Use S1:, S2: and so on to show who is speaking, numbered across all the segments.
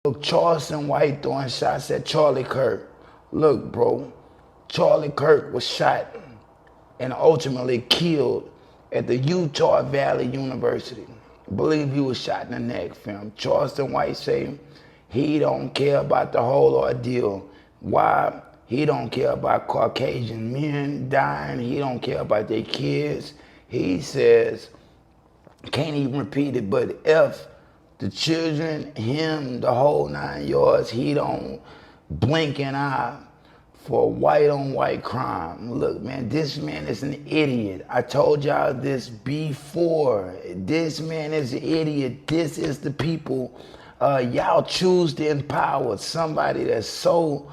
S1: Look, Charleston White throwing shots at Charlie Kirk. Look, bro, Charlie Kirk was shot and ultimately killed at the Utah Valley University. I believe he was shot in the neck, fam. Charleston White say he don't care about the whole ordeal. Why? He don't care about Caucasian men dying. He don't care about their kids. He says, can't even repeat it, but if the children, him, the whole 9 yards, he don't blink an eye for white on white crime. Look, man, this man is an idiot. I told y'all this before. This man is an idiot. This is the people y'all choose to empower. Somebody that's so,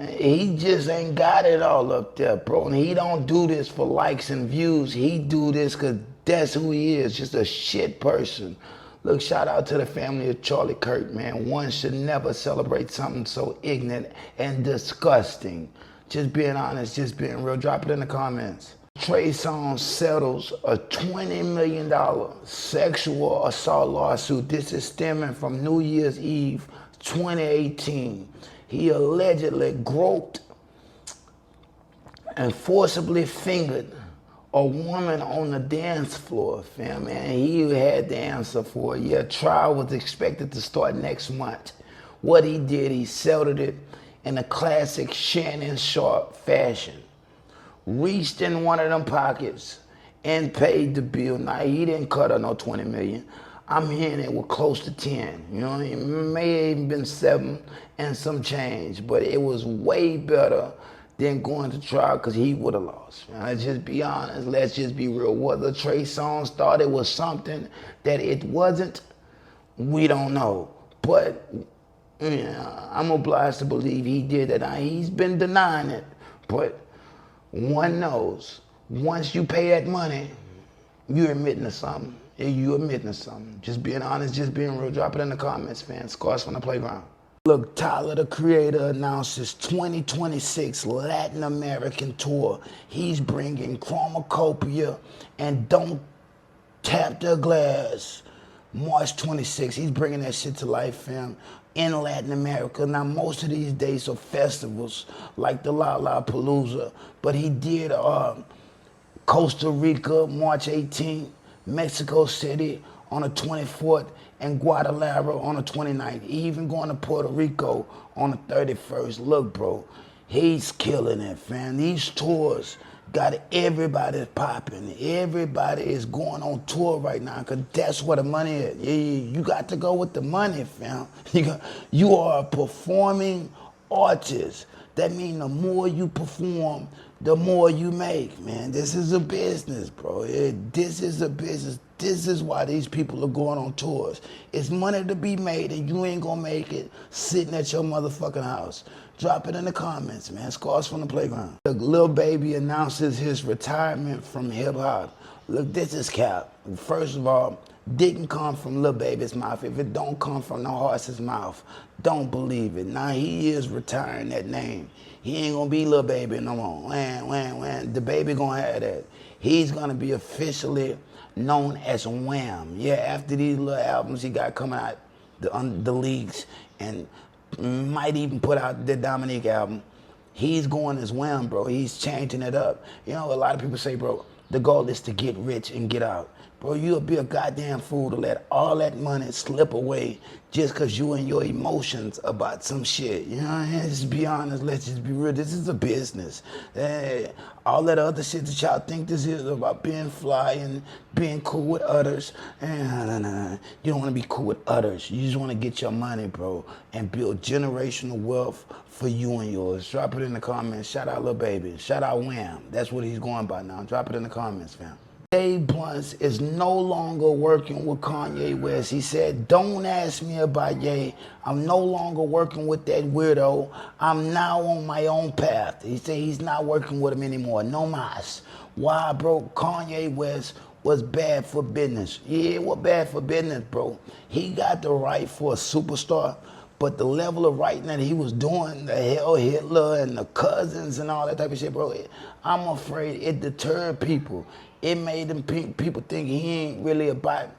S1: he just ain't got it all up there, bro. And he don't do this for likes and views. He do this because that's who he is, just a shit person. Look, shout out to the family of Charlie Kirk, man. One should never celebrate something so ignorant and disgusting. Just being honest, just being real. Drop it in the comments. Trey Songz settles a $20 million sexual assault lawsuit. This is stemming from New Year's Eve 2018. He allegedly groped and forcibly fingered a woman on the dance floor, fam, and he had the answer for it. Yeah, trial was expected to start next month. What he did, he settled it in a classic Shannon Sharp fashion. Reached in one of them pockets and paid the bill. Now, he didn't cut her no 20 million. I'm hearing it was close to 10. You know what I mean? It may have even been 7 and some change, but it was way better than going to trial because he would have lost. Let's just be honest. Let's just be real. Whether Trey Songz thought it was something that it wasn't, we don't know. But yeah, I'm obliged to believe he did it. Now, he's been denying it. But one knows, once you pay that money, you're admitting to something. You admitting to something. Just being honest, just being real. Drop it in the comments, fam. Scars from the playground. Look, Tyler, the Creator, announces 2026 Latin American tour. He's bringing Chromacopia and Don't Tap the Glass. March 26th, he's bringing that shit to life, fam, in Latin America. Now, most of these days are festivals, like the Lollapalooza, but he did Costa Rica, March 18th, Mexico City on the 24th, and Guadalajara on the 29th. Even going to Puerto Rico on the 31st. Look, bro, he's killing it, fam. These tours got everybody popping. Everybody is going on tour right now because that's where the money is. You got to go with the money, fam. You are a performing artist. That means the more you perform, the more you make, man. This is a business, bro. This is a business. This is why these people are going on tours. It's money to be made, and you ain't gonna make it sitting at your motherfucking house. Drop it in the comments, man. Scars from the playground. Look, Lil Baby announces his retirement from hip hop. Look, this is cap. First of all, didn't come from Lil Baby's mouth. If it don't come from no horse's mouth, don't believe it. Now he is retiring that name. He ain't gonna be Lil Baby no more. The baby gonna have that. He's gonna be officially known as Wham. Yeah, after these little albums he got coming out, the leaks, and might even put out the Dominique album, he's going as Wham, bro. He's changing it up. You know, a lot of people say, bro, the goal is to get rich and get out. Bro, you'll be a goddamn fool to let all that money slip away just because you and your emotions about some shit. You know what I mean? Just be honest. Let's just be real. This is a business. All that other shit that y'all think this is about being fly and being cool with others. No. You don't want to be cool with others. You just want to get your money, bro, and build generational wealth for you and yours. Drop it in the comments. Shout out Lil Baby. Shout out Wham. That's what he's going by now. Drop it in the comments, fam. Dave Blunt is no longer working with Kanye West. He said, don't ask me about Ye. I'm no longer working with that weirdo. I'm now on my own path. He said he's not working with him anymore. No mas. Why, bro? Kanye West was bad for business. Yeah, it was bad for business, bro. He got the right for a superstar, but the level of writing that he was doing, the Hell Hitler and the Cousins and all that type of shit, bro, I'm afraid it deterred people. It made them people think he ain't really about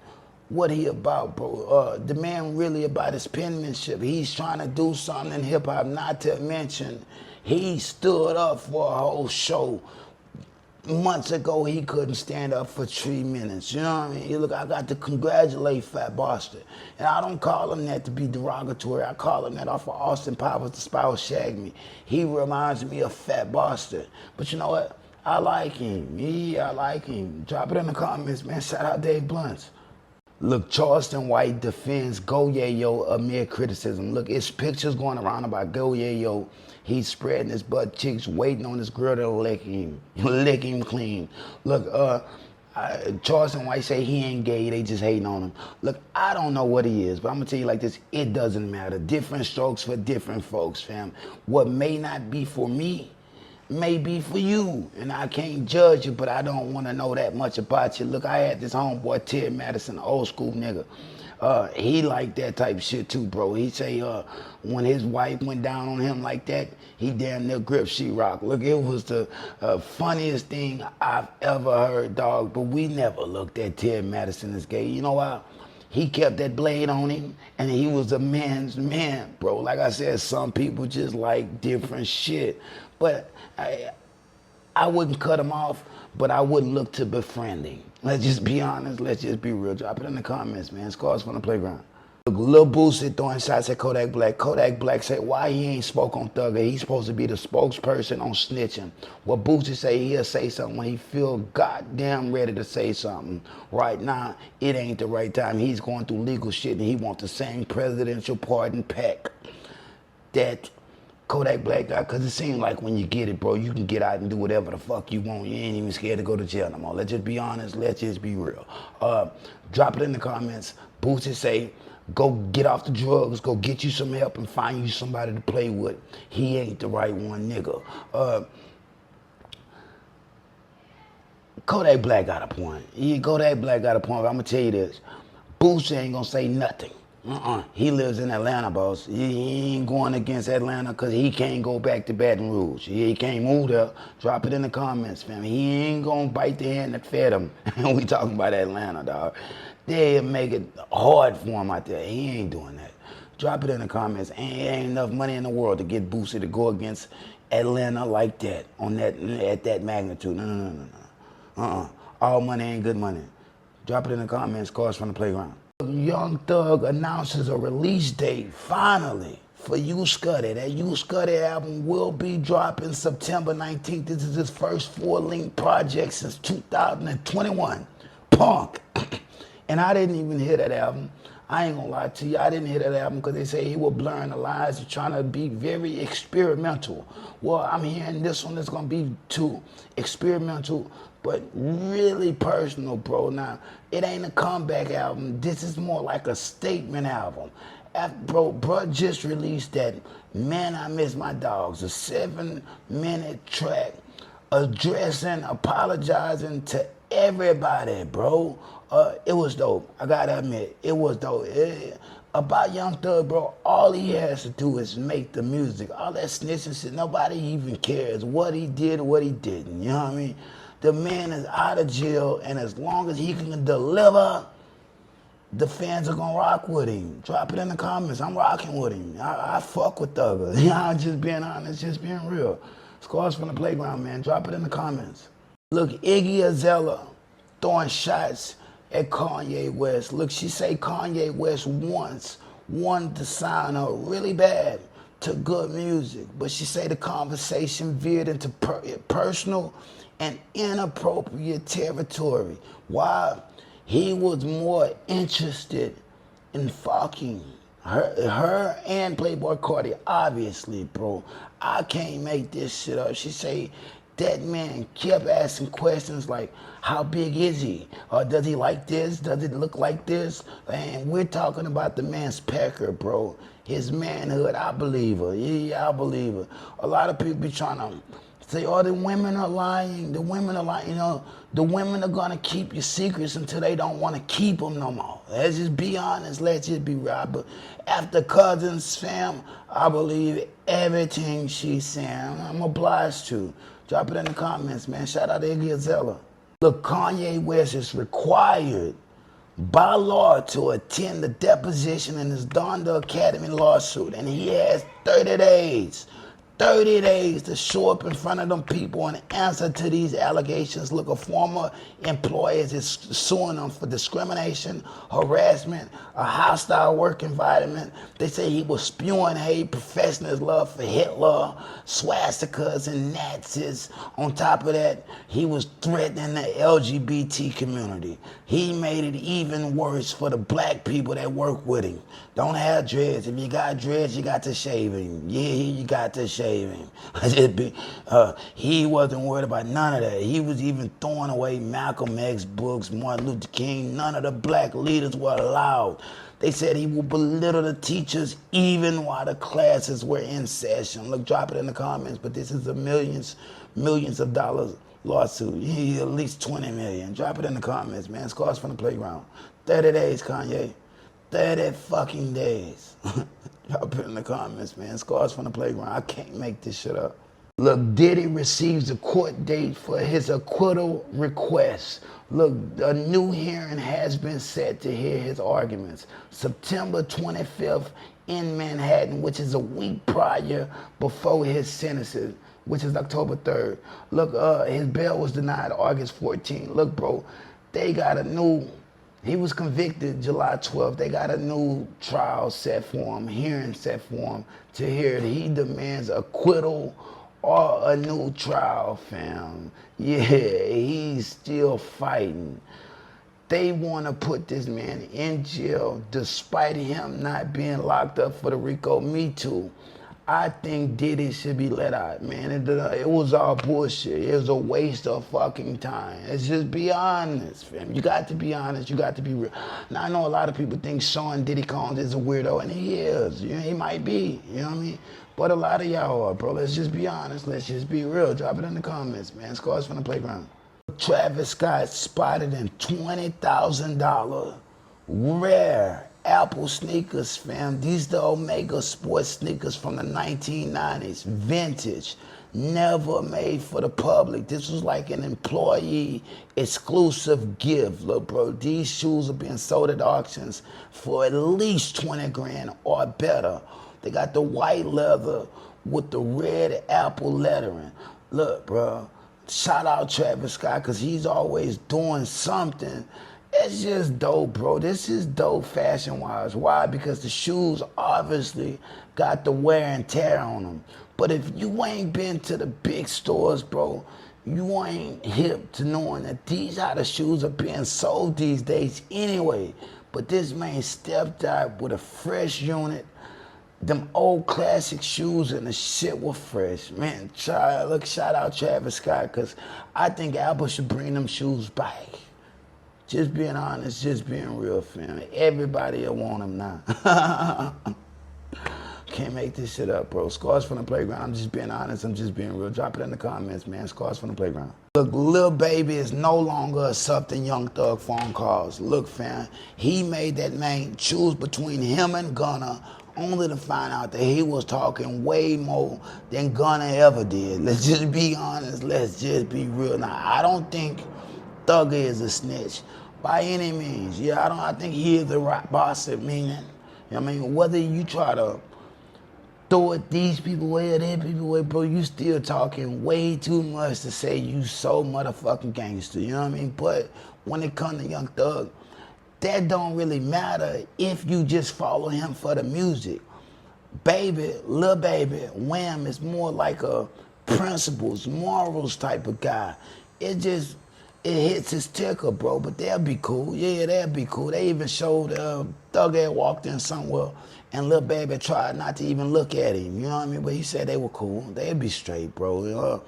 S1: what he about, bro. The man really about his penmanship. He's trying to do something in hip hop, not to mention he stood up for a whole show. Months ago, he couldn't stand up for 3 minutes. You know what I mean? Look, I got to congratulate Fat Bastard. And I don't call him that to be derogatory. I call him that off of Austin Powers, The Spouse Shag Me. He reminds me of Fat Bastard. But you know what? I like him. Yeah, I like him. Drop it in the comments, man. Shout out Dave Blunts. Look, Charleston White defends Go Yayo amid criticism. Look, it's pictures going around about Go Yayo. He's spreading his butt cheeks, waiting on his girl to lick him clean. Look, Charleston White say he ain't gay, they just hating on him. Look, I don't know what he is, but I'm gonna tell you like this, it doesn't matter. Different strokes for different folks, fam. What may not be for me, may be for you, and I can't judge you, but I don't want to know that much about you. Look, I had this homeboy, Ted Madison, old school nigga. He liked that type of shit too, bro. He say when his wife went down on him like that, he damn near gripped sheetrock. Look, it was the funniest thing I've ever heard, dog, but we never looked at Ted Madison as gay. You know why? He kept that blade on him, and he was a man's man, bro. Like I said, some people just like different shit. But I wouldn't cut him off, but I wouldn't look to befriend him. Let's just be honest. Let's just be real. Drop it in the comments, man. Scars from the playground. Look, Lil Boosie throwing shots at Kodak Black. Kodak Black said, why he ain't spoke on Thugger? He's supposed to be the spokesperson on snitching. What Boosie say, he'll say something when he feel goddamn ready to say something. Right now, it ain't the right time. He's going through legal shit, and he wants the same presidential pardon pack that Kodak Black got, because it seems like when you get it, bro, you can get out and do whatever the fuck you want. You ain't even scared to go to jail no more. Let's just be honest. Let's just be real. Drop it in the comments. Boosie say, go get off the drugs, go get you some help and find you somebody to play with. He ain't the right one, nigga. Kodak Black got a point. Kodak Black got a point, but I'm going to tell you this. Boosie ain't going to say nothing. He lives in Atlanta, boss. He ain't going against Atlanta because he can't go back to Baton Rouge. He can't move there. Drop it in the comments, fam. He ain't going to bite the hand that fed him. We talking about Atlanta, dog. They'll make it hard for him out there. He ain't doing that. Drop it in the comments. Ain't enough money in the world to get Boosie to go against Atlanta like that, at that magnitude. No. All money ain't good money. Drop it in the comments. Cars from the playground. Young Thug announces a release date, finally, for You Scuti. That You Scuti album will be dropping September 19th. This is his first full-length project since 2021. Punk. And I didn't even hear that album. I ain't gonna lie to you, I didn't hear that album because they say he was blurring the lines and trying to be very experimental. Well, I'm hearing this one that's gonna be too experimental, but really personal, bro. Now, it ain't a comeback album. This is more like a statement album. Bro just released that Man, I Miss My Dogs, a 7-minute track addressing, apologizing to everybody, bro. It was dope. I gotta admit, it was dope. About Young Thug, bro, all he has to do is make the music. All that snitching shit, nobody even cares what he did or what he didn't. You know what I mean? The man is out of jail, and as long as he can deliver, the fans are gonna rock with him. Drop it in the comments. I'm rocking with him. I fuck with Thugger. You know, I'm just being honest, just being real. Scars from the playground, man. Drop it in the comments. Look, Iggy Azalea throwing shots at Kanye West. Look, she say Kanye West once wanted to sign her really bad to good music, but she say the conversation veered into personal and inappropriate territory. Why? He was more interested in fucking her and Playboy Cardi, obviously, bro. I can't make this shit up. She say that man kept asking questions like, how big is he? Or does he like this? Does it look like this? And we're talking about the man's pecker, bro. His manhood, I believe her. Yeah, I believe her. A lot of people be trying to say, oh, the women are lying. The women are lying. You know, the women are going to keep your secrets until they don't want to keep them no more. Let's just be honest. Let's just be right. But after Cousins, fam, I believe everything she's saying. I'm obliged to. Drop it in the comments, man. Shout out to Iggy Azalea. Look, Kanye West is required by law to attend the deposition in his Donda Academy lawsuit, and he has 30 days. 30 days to show up in front of them people and answer to these allegations. Look, a former employee is suing them for discrimination, harassment, a hostile work environment. They say he was spewing hate, professing his love for Hitler, swastikas, and Nazis. On top of that, he was threatening the LGBT community. He made it even worse for the black people that work with him. Don't have dreads. If you got dreads, you got to shave him. Yeah, you got to shave him. He wasn't worried about none of that. He was even throwing away Malcolm X books, Martin Luther King. None of the black leaders were allowed. They said he would belittle the teachers even while the classes were in session. Look, drop it in the comments, but this is a millions of dollars lawsuit. He at least 20 million. Drop it in the comments, man. Scars from the playground. 30 days, Kanye. 30 fucking days. Drop it in the comments, man. Scars from the playground. I can't make this shit up. Look, Diddy receives a court date for his acquittal request. Look, a new hearing has been set to hear his arguments. September 25th in Manhattan, which is a week prior before his sentencing, which is October 3rd. Look, his bail was denied August 14th. Look, bro, they got a new... He was convicted July 12th. They got a new trial set for him, hearing set for him to hear it. He demands acquittal or a new trial, fam. Yeah, he's still fighting. They want to put this man in jail despite him not being locked up for the Rico Me Too. I think Diddy should be let out, man. It was all bullshit. It was a waste of fucking time. Let's just be honest, fam. You got to be honest. You got to be real. Now, I know a lot of people think Sean Diddy Combs is a weirdo, and he is. You know, he might be, you know what I mean? But a lot of y'all are, bro. Let's just be honest. Let's just be real. Drop it in the comments, man. Scars from the playground. Travis Scott spotted in $20,000 rare Apple sneakers, fam. These the Omega sports sneakers from the 1990s, vintage, never made for the public. This was like an employee exclusive gift. Look, bro, these shoes are being sold at auctions for at least 20 grand or better. They got the white leather with the red Apple lettering. Look, bro, shout out Travis Scott, because he's always doing something. It's just dope, bro. This is dope fashion-wise. Why? Because the shoes obviously got the wear and tear on them. But if you ain't been to the big stores, bro, you ain't hip to knowing that these how the shoes are being sold these days anyway. But this man stepped out with a fresh unit, them old classic shoes, and the shit was fresh. Man, shout out Travis Scott, because I think Apple should bring them shoes back. Just being honest, just being real, fam. Everybody will want them now. Can't make this shit up, bro. Scars from the playground. I'm just being honest. I'm just being real. Drop it in the comments, man. Scars from the playground. Look, Lil Baby is no longer accepting Young Thug phone calls. Look, fam, he made that man choose between him and Gunna, only to find out that he was talking way more than Gunna ever did. Let's just be honest. Let's just be real. Now, I don't think Thugger is a snitch by any means. Yeah, I think he is the right boss at meaning. You know what I mean? Whether you try to throw it these people way or their people way, bro, you still talking way too much to say you so motherfucking gangster. You know what I mean? But when it comes to Young Thug, that don't really matter if you just follow him for the music. Baby, Lil Baby, Wham is more like a principles, morals type of guy. It hits his ticker, bro, but they'll be cool. Yeah, they'll be cool. They even showed Thug had walked in somewhere and Lil Baby tried not to even look at him. You know what I mean? But he said they were cool. They'd be straight, bro. You know?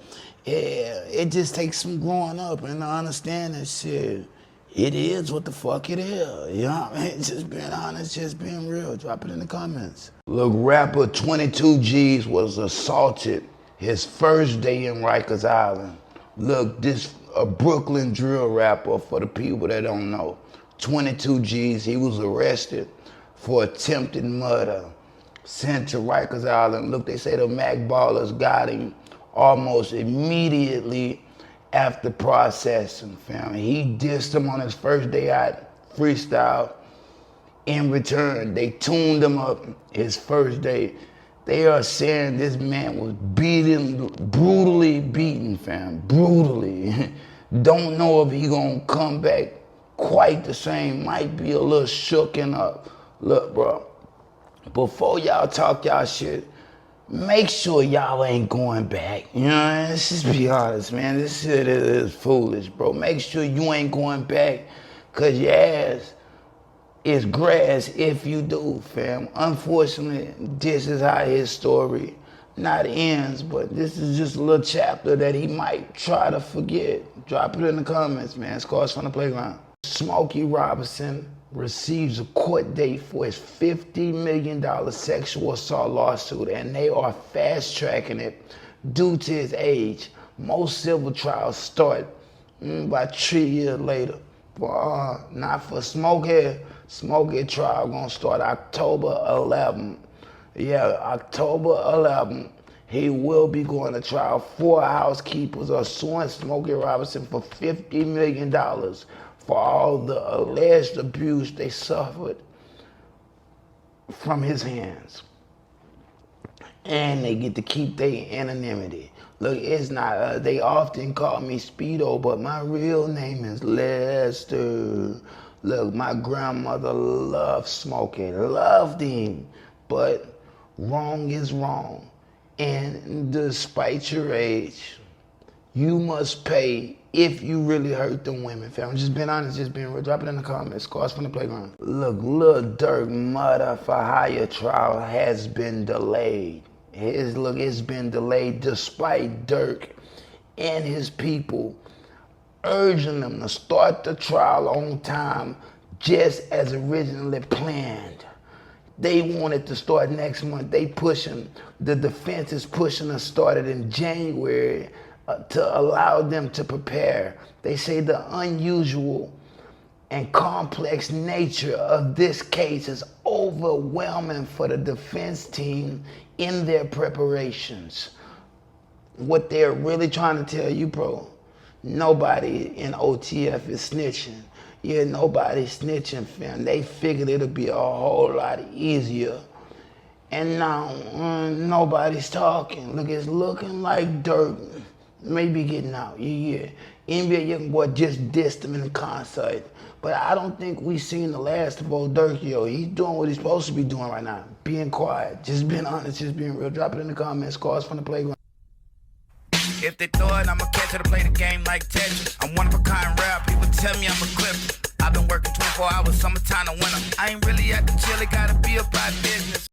S1: Yeah, it just takes some growing up and understanding shit. It is what the fuck it is. You know what I mean? Just being honest, just being real. Drop it in the comments. Look, rapper 22 G's was assaulted his first day in Rikers Island. Look, this a Brooklyn drill rapper for the people that don't know. 22 G's, he was arrested for attempted murder, sent to Rikers Island. Look, they say the Mac Ballers got him almost immediately after processing, fam. He dissed him on his first day out freestyle. In return, they tuned him up his first day. They are saying this man was brutally beaten, fam, brutally. Don't know if he gonna come back quite the same. Might be a little shooken up. Look, bro, before y'all talk y'all shit, make sure y'all ain't going back. You know, let's just be honest, man. This shit is foolish, bro. Make sure you ain't going back, cause your ass is grass if you do, fam. Unfortunately, this is how his story not ends, but this is just a little chapter that he might try to forget. Drop it in the comments, man. Scores from the playground. Smokey Robinson receives a court date for his $50 million sexual assault lawsuit, and they are fast-tracking it due to his age. Most civil trials start about 3 years later. Not for Smokey. Smokey trial gonna start October 11th. Yeah, October 11th. He will be going to trial. 4 housekeepers are suing Smokey Robinson for $50 million for all the alleged abuse they suffered from his hands. And they get to keep their anonymity. Look, it's not, they often call me Speedo, but my real name is Lester. Look, my grandmother loved Smokey, loved him, but wrong is wrong. And despite your age, you must pay if you really hurt them women, fam. Just being honest, just being real. Drop it in the comments. Scores from the playground. Look, Lil Durk murder for hire trial has been delayed. It's been delayed despite Durk and his people urging them to start the trial on time, just as originally planned. They wanted to start next month. They pushing, the defense is pushing to start it in January to allow them to prepare. They say the unusual and complex nature of this case is overwhelming for the defense team in their preparations. What they're really trying to tell you, bro, nobody in OTF is snitching. Yeah, nobody's snitching, fam. They figured it'll be a whole lot easier. And now, nobody's talking. Look, it's looking like Durk may be getting out. Yeah. NBA young boy just dissed him in the concert. But I don't think we seen the last of old Durk, yo. He's doing what he's supposed to be doing right now. Being quiet, just being honest, just being real. Drop it in the comments. Scores from the playground.
S2: If they thought I'm a catcher to play the game like Tetris, I'm one of a kind rap, people tell me I'm a clip. I've been working 24 hours, summertime to winter. I ain't really at the chill, it gotta be about business.